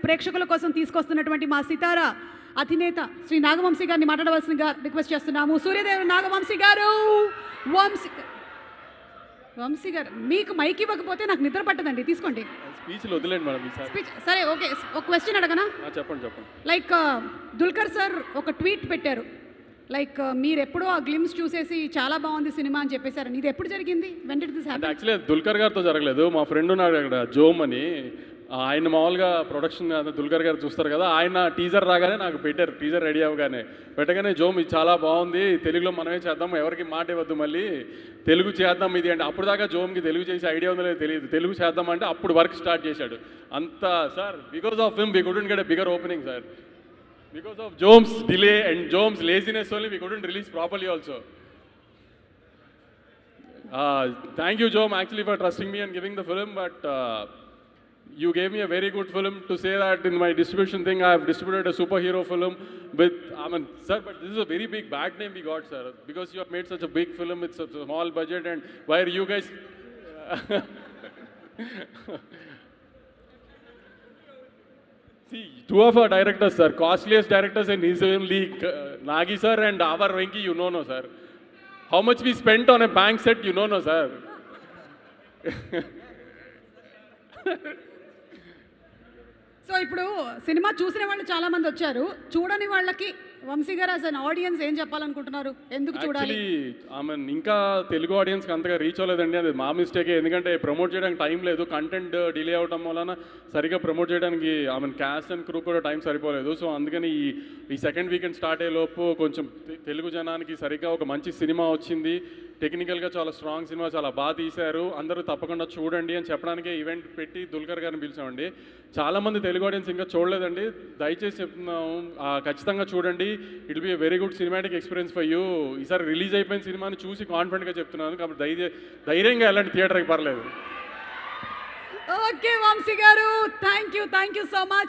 ప్రేక్షకుల కోసం తీసుకొస్తున్నటువంటి మా సితారా అధినేత శ్రీ నాగవంశీ గారిని మాట్లాడవలసిందిగా రిక్వెస్ట్ చేస్తున్నాము. సూర్యదేవ్ నాగవంశీ గారు. వంశీ గారు, మీకు మైక్ ఇవ్వకపోతే నాకు నిద్ర పట్టదండి, తీసుకోండి. స్పీచ్లు వదిలేండి మేడం ఈసారి. స్పీచ్ సరే, ఓకే. ఒక క్వశ్చన్ అడగనా? చెప్పండి. లైక్ దుల్కర్ సార్ ఒక ట్వీట్ పెట్టారు, లైక్ మీరు ఎప్పుడో ఆ గ్లిమ్స్ చూసేసి చాలా బాగుంది సినిమా అని చెప్పేశారు. ఇది ఎప్పుడు జరిగింది? When did this happen? Actually Dulquer గారితో జరగలేదు. మా ఫ్రెండ్ ఉన్నాడు అక్కడ, జోమ్ అని. ఆయన మామూలుగా ప్రొడక్షన్ దుల్కర్ గారు చూస్తారు కదా, ఆయన టీజర్ రాగానే నాకు పెట్టారు. టీజర్ రెడీ అవ్వగానే పెట్టగానే, జోమ్ ఇది చాలా బాగుంది, తెలుగులో మనమే చేద్దాం, ఎవరికి మాట ఇవ్వద్దు, మళ్ళీ తెలుగు చేద్దాం ఇది అంటే. అప్పుడు దాకా జోమ్కి తెలుగు చేసే ఐడియా ఉందో లేదో తెలియదు. తెలుగు చేద్దాం అంటే అప్పుడు వర్క్ స్టార్ట్ చేశాడు. అంతా sir, because of him we couldn't get a bigger opening sir. Because of Jome's delay and Jome's laziness only, we couldn't release properly also. Thank you, Jome, actually for trusting me and giving the film, but you gave me a very good film to say that in my distribution thing, I have distributed a superhero film with, sir, but this is a very big bad name we got, sir, because you have made such a big film with such a small budget, and why are you guys... See, two of our directors, sir, costliest directors in his own league, Nagi sir and our Venki, you know, no, sir. How much we spent on a bank set, you know, no, sir. So ఇప్పుడు cinema చూసిన వాళ్ళు చాలా మంది వచ్చారు, చూడని వాళ్ళకి వంశీ గారు as an audience ఏం చెప్పాలనుకుంటున్నారు? ఎందుకు చూడాలి? ఇంకా తెలుగు ఆడియన్స్కి అంతగా రీచ్ అవ్వలేదండి, అది మా మిస్టేకే. ఎందుకంటే ప్రమోట్ చేయడానికి టైం లేదు, కంటెంట్ డిలే అవడం వలన సరిగా ప్రమోట్ చేయడానికి క్యాస్ట్ అండ్ క్రూ కూడా టైం సరిపోలేదు. సో అందుకని ఈ సెకండ్ వీకెండ్ స్టార్ట్ అయ్యే లోపు కొంచెం తెలుగు జనానికి సరిగ్గా ఒక మంచి సినిమా వచ్చింది, టెక్నికల్గా చాలా స్ట్రాంగ్ సినిమా, చాలా బాగా తీశారు, అందరూ తప్పకుండా చూడండి అని చెప్పడానికే ఈవెంట్ పెట్టి దుల్కర్ గారిని పిలిచామండి. చాలామంది తెలుగు ఆడియన్స్ ఇంకా చూడలేదండి, దయచేసి చెప్తున్నాము, ఖచ్చితంగా చూడండి. It will be a very good cinematic experience for you. ఈసారి రిలీజ్ అయిపోయిన సినిమాని చూసి కాన్ఫిడెంట్గా చెప్తున్నాను, కాబట్టి ధైర్యంగా వెళ్ళండి థియేటర్కి, పర్లేదు. ఓకే వంశీ గారు, థ్యాంక్ యూ సో మచ్.